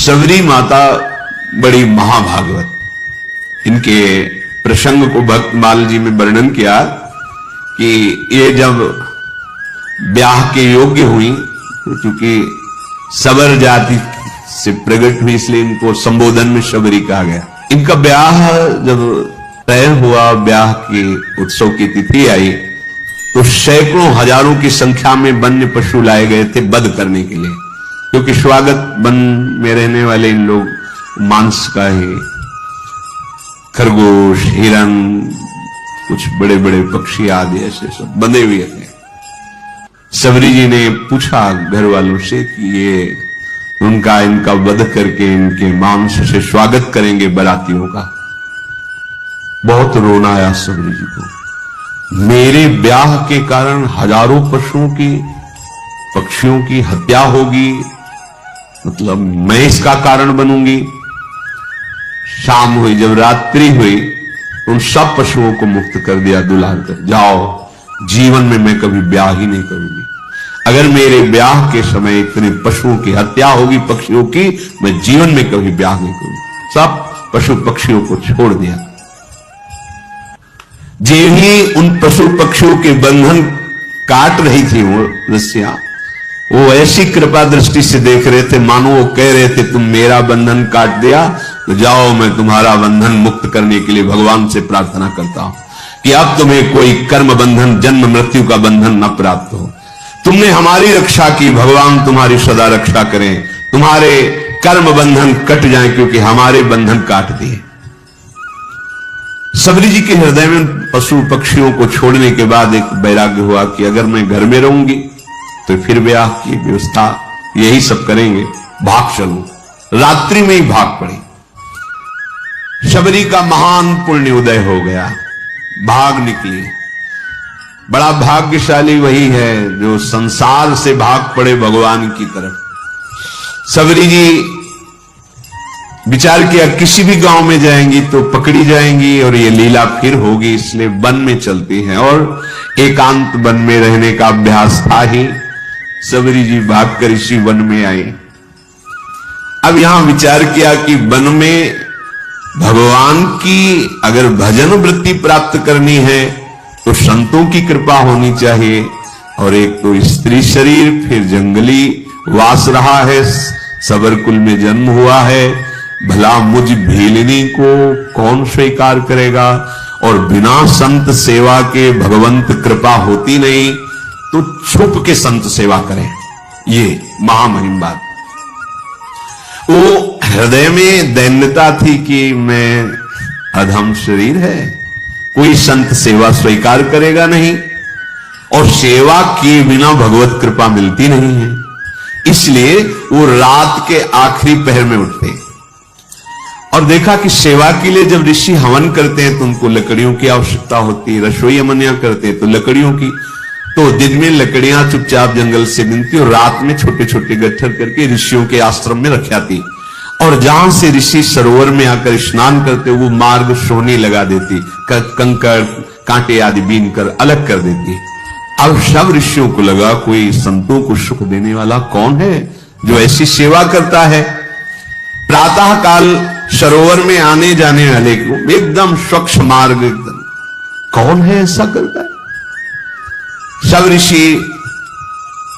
सबरी माता बड़ी महाभागवत, इनके प्रसंग को भक्तमाल जी में वर्णन किया कि ये जब ब्याह के योग्य हुई, तो चूंकि सबर जाति से प्रकट हुई इसलिए इनको संबोधन में शबरी कहा गया। इनका ब्याह जब तय हुआ, ब्याह के उत्सव की तिथि आई, तो सैकड़ों हजारों की संख्या में वन्य पशु लाए गए थे वध करने के लिए, क्योंकि स्वागत वन में रहने वाले इन लोग मांस का ही, खरगोश, हिरन, कुछ बड़े बड़े पक्षी आदि ऐसे सब बंधे हुए थे। सबरी जी ने पूछा घर वालों से कि ये इनका वध करके इनके मांस से स्वागत करेंगे बारातियों का। बहुत रोना आया सबरी जी को। मेरे ब्याह के कारण हजारों पशुओं की, पक्षियों की हत्या होगी, मतलब मैं इसका कारण बनूंगी। शाम हुई, जब रात्रि हुई, उन सब पशुओं को मुक्त कर दिया दुलार कर, जाओ, जीवन में मैं कभी ब्याह ही नहीं करूंगी। अगर मेरे ब्याह के समय इतने पशुओं की हत्या होगी, पक्षियों की, मैं जीवन में कभी ब्याह नहीं करूंगी। सब पशु पक्षियों को छोड़ दिया। जो ही उन पशु पक्षियों के बंधन काट रही थी वो रस्सियां, वो ऐसी कृपा दृष्टि से देख रहे थे मानो वो कह रहे थे तुम मेरा बंधन काट दिया, तो जाओ, मैं तुम्हारा बंधन मुक्त करने के लिए भगवान से प्रार्थना करता हूं कि अब तुम्हें कोई कर्म बंधन, जन्म मृत्यु का बंधन न प्राप्त हो। तुमने हमारी रक्षा की, भगवान तुम्हारी सदा रक्षा करें, तुम्हारे कर्म बंधन कट जाएं, क्योंकि हमारे बंधन काट दिए। सबरी जी के हृदय में पशु पक्षियों को छोड़ने के बाद एक वैराग्य हुआ कि अगर मैं घर में रहूंगी तो फिर ब्याह की व्यवस्था यही सब करेंगे, भाग चलूं। रात्रि में ही भाग पड़ी। शबरी का महान पुण्य उदय हो गया, भाग निकली। बड़ा भाग्यशाली वही है जो संसार से भाग पड़े भगवान की तरफ। सबरी जी विचार किया किसी भी गांव में जाएंगी तो पकड़ी जाएंगी और ये लीला फिर होगी, इसलिए वन में चलती हैं और एकांत वन में रहने का अभ्यास था ही। सबरी जी भागकर इसी वन में आए। अब यहां विचार किया कि वन में भगवान की अगर भजन वृत्ति प्राप्त करनी है तो संतों की कृपा होनी चाहिए, और एक तो स्त्री शरीर, फिर जंगली वास रहा है, सबर कुल में जन्म हुआ है, भला मुझ भीलिनी को कौन स्वीकार करेगा, और बिना संत सेवा के भगवंत कृपा होती नहीं, तो छुप के संत सेवा करें। ये महामहिम बात। वो हृदय में दैन्यता थी कि मैं अधम शरीर है, कोई संत सेवा स्वीकार करेगा नहीं, और सेवा किए बिना भगवत कृपा मिलती नहीं है। इसलिए वो रात के आखिरी पहर में उठते और देखा कि सेवा के लिए जब ऋषि हवन करते हैं तो उनको लकड़ियों की आवश्यकता होती है, रसोई अमनिया करते हैं तो लकड़ियों की, तो दिन में लकड़ियां चुपचाप जंगल से मिलती और रात में छोटे छोटे गट्ठर करके ऋषियों के आश्रम में रख जाती, और जहां से ऋषि सरोवर में आकर स्नान करते वो मार्ग सोने लगा देती, कंकड़ कांटे आदि बीन कर अलग कर देती। अब सब ऋषियों को लगा कोई संतों को सुख देने वाला कौन है जो ऐसी सेवा करता है। प्रातः काल सरोवर में आने जाने वाले को एकदम स्वच्छ मार्ग, एकदम कौन है ऐसा करता है। सब ऋषि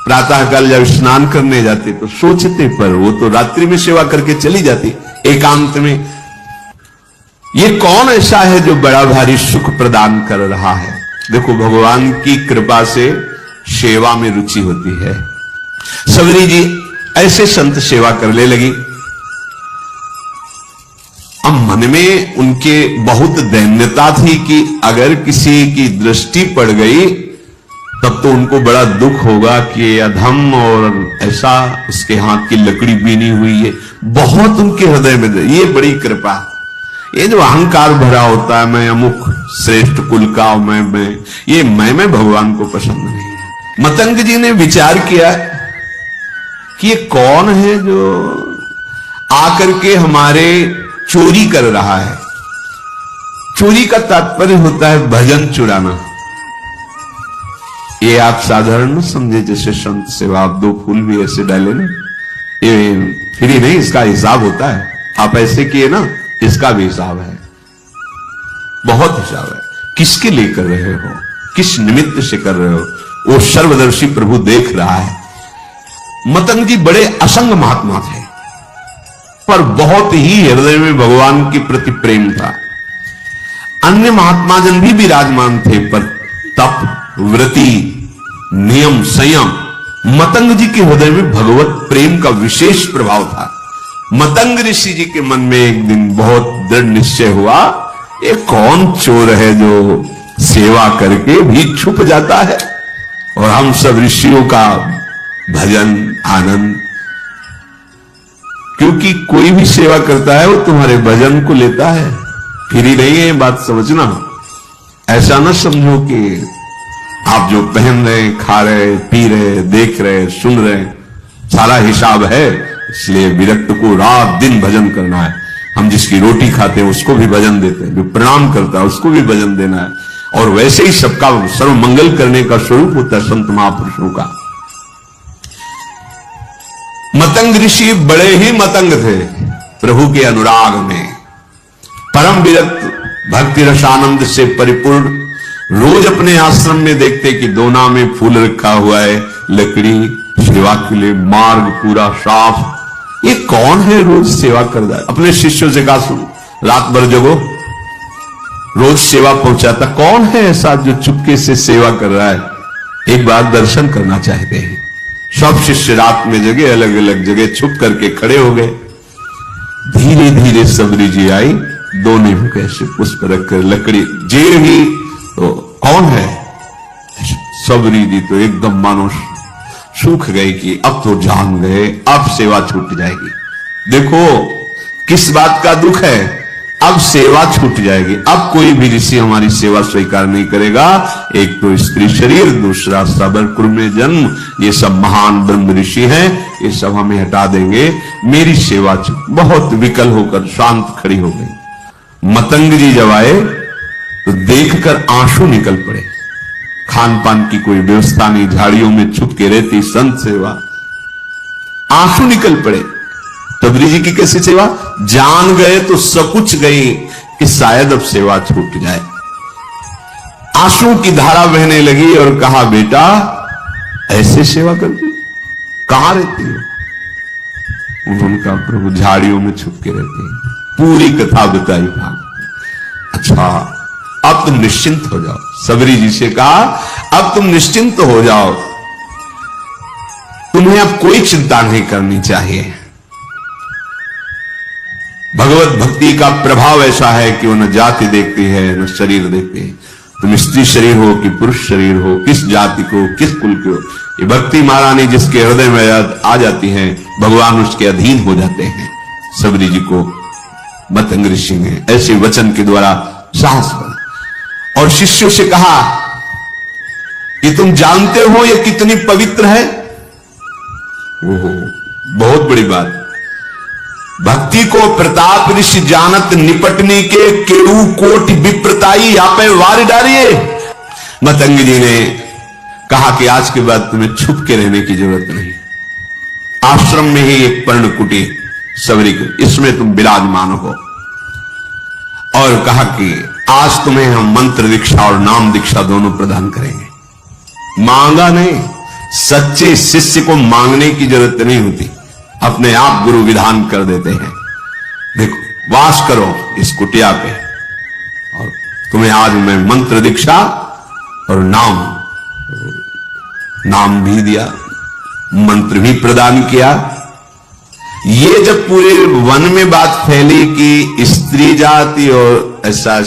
प्रातःकाल जब स्नान करने जाते तो सोचते, पर वो तो रात्रि में सेवा करके चली जाती एकांत में, ये कौन ऐसा है जो बड़ा भारी सुख प्रदान कर रहा है। देखो भगवान की कृपा से सेवा में रुचि होती है। सबरी जी ऐसे संत सेवा करने लगी। अब मन में उनके बहुत दैन्यता थी कि अगर किसी की दृष्टि पड़ गई तब तो उनको बड़ा दुख होगा कि अधम और ऐसा उसके हाथ की लकड़ी बीनी हुई है। बहुत उनके हृदय में ये बड़ी कृपा। ये जो अहंकार भरा होता है, मैं अमुक श्रेष्ठ कुल का, मैं ये मैं भगवान को पसंद नहीं है। मतंग जी ने विचार किया कि ये कौन है जो आकर के हमारे चोरी कर रहा है। चोरी का तात्पर्य होता है भजन चुराना। ये आप साधारण न समझे, जैसे संत सेवा आप दो फूल भी ऐसे डाले ना, ये फ्री नहीं, इसका हिसाब होता है। आप ऐसे किए ना, इसका भी हिसाब है, बहुत हिसाब है। किसके लिए कर रहे हो, किस निमित्त से कर रहे हो, वो सर्वदर्शी प्रभु देख रहा है। मतंग जी बड़े असंग महात्मा थे, पर बहुत ही हृदय में भगवान के प्रति प्रेम था। अन्य महात्मा जन भी विराजमान थे, पर तप, व्रति, नियम, संयम, मतंग जी के हृदय में भगवत प्रेम का विशेष प्रभाव था। मतंग ऋषि जी के मन में एक दिन बहुत दृढ़ निश्चय हुआ, ये कौन चोर है जो सेवा करके भी छुप जाता है, और हम सब ऋषियों का भजन आनंद। क्योंकि कोई भी सेवा करता है वो तुम्हारे भजन को लेता है, फिर ही नहीं है, बात समझना। ऐसा ना समझो कि आप जो पहन रहे, खा रहे, पी रहे, देख रहे, सुन रहे, सारा हिसाब है, इसलिए विरक्त को रात दिन भजन करना है। हम जिसकी रोटी खाते हैं उसको भी भजन देते हैं, जो प्रणाम करता है उसको भी भजन देना है, और वैसे ही सबका सर्व मंगल करने का स्वरूप होता है संत महापुरुषों का। मतंग ऋषि बड़े ही मतंग थे प्रभु के अनुराग में, परम विरक्त, भक्ति रसानंद से परिपूर्ण। रोज अपने आश्रम में देखते कि दोना में फूल रखा हुआ है, लकड़ी, सेवा के लिए मार्ग पूरा साफ। ये कौन है रोज सेवा कर रहा है? अपने शिष्यों से कहा, सुन, रात भर जगो, रोज सेवा पहुंचाता कौन है ऐसा जो चुपके से सेवा कर रहा है? एक बार दर्शन करना चाहते हैं। सब शिष्य रात में जगह, अलग अलग जगह छुप करके खड़े हो गए। धीरे धीरे सबरी जी आई, दोने में कैसे पुष्प रखकर लकड़ी जेड़ ही, तो कौन है? सबरी जी तो एकदम मानो सूख गए कि अब तो जान गए, अब सेवा छूट जाएगी। देखो किस बात का दुख है, अब सेवा छूट जाएगी, अब कोई भी ऋषि हमारी सेवा स्वीकार नहीं करेगा। एक तो स्त्री शरीर, दूसरा सबर कुल में जन्म, ये सब महान ब्रह्म ऋषि हैं, ये सब हमें हटा देंगे, मेरी सेवा छूट। बहुत विकल होकर शांत खड़ी हो गई। मतंग जी जब आए तो देखकर आंसू निकल पड़े। खान पान की कोई व्यवस्था नहीं, झाड़ियों में छुप के रहती संत सेवा, आंसू निकल पड़े। सबरी जी की कैसी सेवा? जान गए तो सब कुछ गई कि शायद अब सेवा छूट जाए। आंसू की धारा बहने लगी और कहा, बेटा ऐसे सेवा करती, कहां रहती हो? उन्होंने कहा, प्रभु झाड़ियों में छुप के रहती है। पूरी कथा बताई भाग। अच्छा, अब तुम निश्चिंत हो जाओ। सबरी जी से कहा, अब तुम निश्चिंत हो जाओ, तुम्हें अब कोई चिंता नहीं करनी चाहिए। भगवत भक्ति का प्रभाव ऐसा है कि वो न जाति देखती है न शरीर देखती है। तुम स्त्री शरीर हो कि पुरुष शरीर हो, किस जाति को, किस कुल के हो, ये भक्ति महारानी जिसके हृदय में आ जाती है, भगवान उसके अधीन हो जाते हैं। सबरी जी को मतंग ऋषि ने ऐसे वचन के द्वारा साहस बना और शिष्यों से कहा कि तुम जानते हो ये कितनी पवित्र है? ओहो, बहुत बड़ी बात। भक्ति को प्रताप ऋषि जानत, निपटने के केऊ कोट विप्रताई, यहाँ पे वार डालिए। मतंग जी ने कहा कि आज के बाद तुम्हें छुप के रहने की जरूरत नहीं, आश्रम में ही एक पर्ण कुटी सबरी, इसमें तुम विराजमान हो। और कहा कि आज तुम्हें हम मंत्र दीक्षा और नाम दीक्षा दोनों प्रदान करेंगे। मांगा नहीं, सच्चे शिष्य को मांगने की जरूरत नहीं होती, अपने आप गुरु विधान कर देते हैं। देखो, वास करो इस कुटिया पे, और तुम्हें आज मैं मंत्र दीक्षा और नाम भी दिया, मंत्र भी प्रदान किया। ये जब पूरे वन में बात फैली कि स्त्री जाति और ऐसा,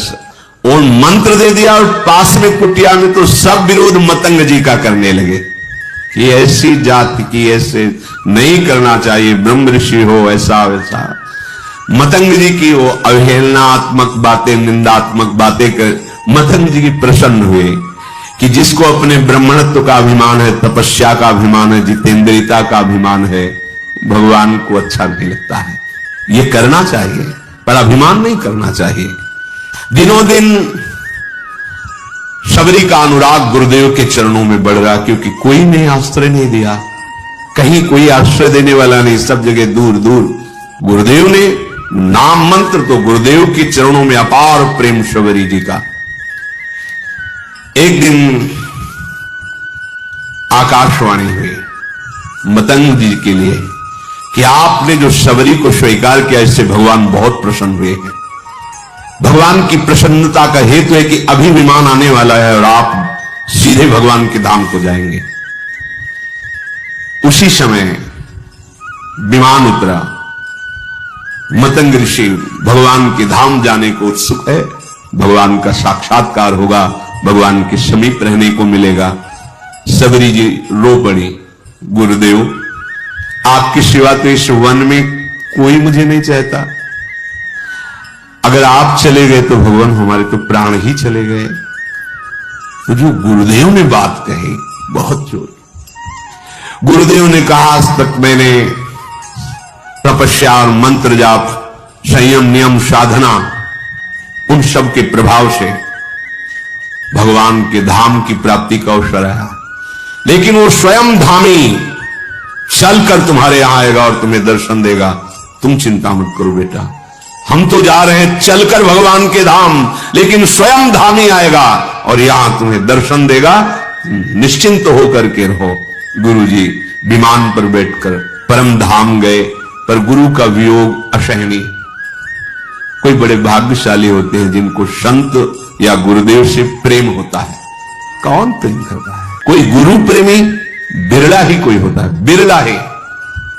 और मंत्र दे दिया और पास में कुटिया में, तो सब विरोध मतंग जी का करने लगे कि ऐसी जाति की ऐसे नहीं करना चाहिए, ब्रह्म ऋषि हो, ऐसा वैसा। मतंग जी की वो अवहेलनात्मक बातें, निंदात्मक बातें कर मतंग जी की प्रसन्न हुए कि जिसको अपने ब्राह्मणत्व का अभिमान है, तपस्या का अभिमान है, जितेंद्रियता का अभिमान है, भगवान को अच्छा नहीं लगता है। ये करना चाहिए पर अभिमान नहीं करना चाहिए। दिनों दिन सबरी का अनुराग गुरुदेव के चरणों में बढ़ रहा, क्योंकि कोई ने आश्रय नहीं दिया, कहीं कोई आश्रय देने वाला नहीं, सब जगह दूर दूर। गुरुदेव ने नाम मंत्र तो गुरुदेव के चरणों में अपार प्रेम शबरी जी का। एक दिन आकाशवाणी हुई मतंग जी के लिए कि आपने जो शबरी को स्वीकार किया इससे भगवान बहुत प्रसन्न हुए हैं। भगवान की प्रसन्नता का हेतु है कि अभी विमान आने वाला है और आप सीधे भगवान के धाम को जाएंगे। उसी समय विमान उतरा। मतंग ऋषि भगवान के धाम जाने को उत्सुक है, भगवान का साक्षात्कार होगा, भगवान के समीप रहने को मिलेगा। शबरी जी रो पड़ी, गुरुदेव आपकी सिवा तो इस वन में कोई मुझे नहीं चाहता, अगर आप चले गए तो भगवान हमारे तो प्राण ही चले गए। तो जो गुरुदेव ने बात कही बहुत जोर। गुरुदेव ने कहा आज तक मैंने तपस्या और मंत्र जाप, संयम नियम साधना, उन सब के प्रभाव से भगवान के धाम की प्राप्ति का अवसर आया, लेकिन वो स्वयं धामी चलकर तुम्हारे यहां आएगा और तुम्हें दर्शन देगा। तुम चिंता मत करो बेटा, हम तो जा रहे हैं चलकर भगवान के धाम, लेकिन स्वयं धामी आएगा और यहां तुम्हें दर्शन देगा, निश्चिंत होकर के रहो। गुरुजी विमान पर बैठकर परम धाम गए, पर गुरु का वियोग असहनीय। कोई बड़े भाग्यशाली होते हैं जिनको संत या गुरुदेव से प्रेम होता है। कौन प्रेम करता है? कोई गुरु प्रेमी बिरला ही कोई होता है, बिरला ही।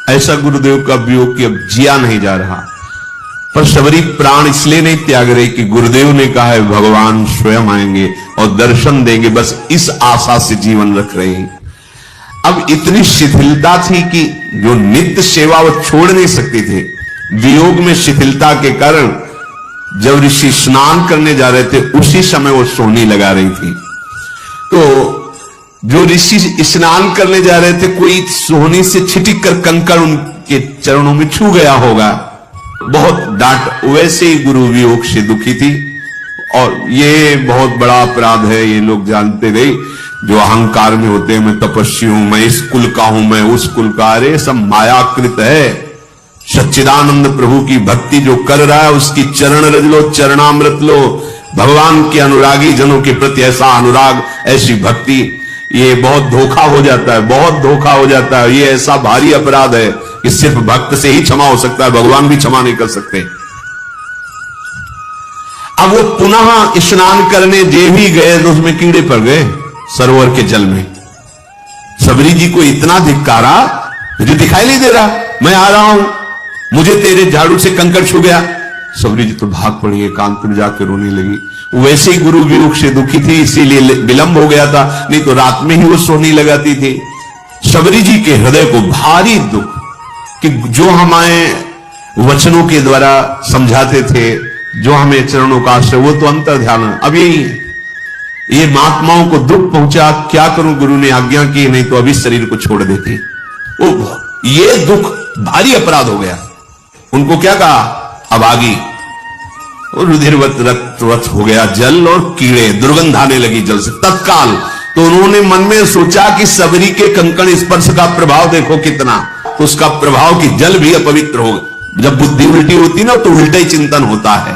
ऐसा गुरुदेव का वियोग कि अब जिया नहीं जा रहा। पर शबरी प्राण इसलिए नहीं त्याग रही कि गुरुदेव ने कहा है भगवान स्वयं आएंगे और दर्शन देंगे, बस इस आशा से जीवन रख रहे हैं। अब इतनी शिथिलता थी कि जो नित्य सेवा वो छोड़ नहीं सकते थे। वियोग में शिथिलता के कारण जब ऋषि स्नान करने जा रहे थे उसी समय वो सोहनी लगा रही थी। तो जो ऋषि स्नान करने जा रहे थे, कोई सोहनी से छिटिक कर कंकड़ उनके चरणों में छू गया होगा, बहुत डांट। वैसे ही गुरु वियोग से दुखी थी। और ये बहुत बड़ा अपराध है, ये लोग जानते रहे जो अहंकार में होते हैं, मैं तपस्वी हूं, मैं इस कुल का हूं, मैं उस कुल का। अरे सब मायाकृत है। सच्चिदानंद प्रभु की भक्ति जो कर रहा है उसकी चरण रज लो, चरणामृत लो। भगवान के अनुरागी जनों के प्रति ऐसा अनुराग, ऐसी भक्ति, ये बहुत धोखा हो जाता है, बहुत धोखा हो जाता है। ये ऐसा भारी अपराध है कि सिर्फ भक्त से ही क्षमा हो सकता है, भगवान भी क्षमा नहीं कर सकते। अब वो पुनः स्नान करने जे भी गए तो उसमें कीड़े पड़ गए सरोवर के जल में। शबरी जी को इतना धिक्कारा, मुझे दिखाई नहीं दे रहा, मैं आ रहा हूं, मुझे तेरे झाड़ू से कंकड़ छू गया। शबरी जी तो भाग पड़ी, एकांत में जाकर रोने लगी। वैसे ही गुरु वियोग से दुखी थी, इसीलिए विलंब हो गया था, नहीं तो रात में ही वो सोहनी लगाती थी। शबरी जी के हृदय को भारी दुख कि जो हमें वचनों के द्वारा समझाते थे, जो हमें चरणों का आश्रय, वो तो अंतर ध्यान अब यही है। ये महात्माओं को दुख पहुंचा, क्या करूं, गुरु ने आज्ञा की, नहीं तो अभी शरीर को छोड़ देते। ये दुख भारी अपराध हो गया। उनको क्या कहा, अब आगी और रुधिरवत रक्तवत हो गया जल और कीड़े, दुर्गंध आने लगी जल से तत्काल। तो उन्होंने मन में सोचा कि शबरी के कंकण स्पर्श का प्रभाव देखो कितना, तो उसका प्रभाव कि जल भी अपवित्र हो। जब बुद्धि उल्टी होती ना तो उल्टा ही चिंतन होता है।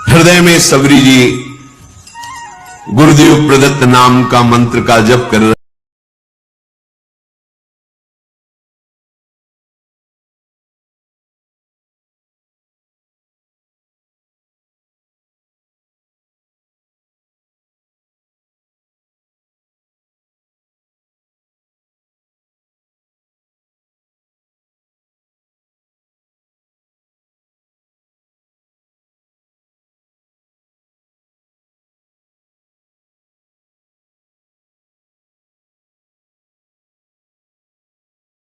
हृदय में शबरी जी गुरुदेव प्रदत्त नाम का मंत्र का जप कर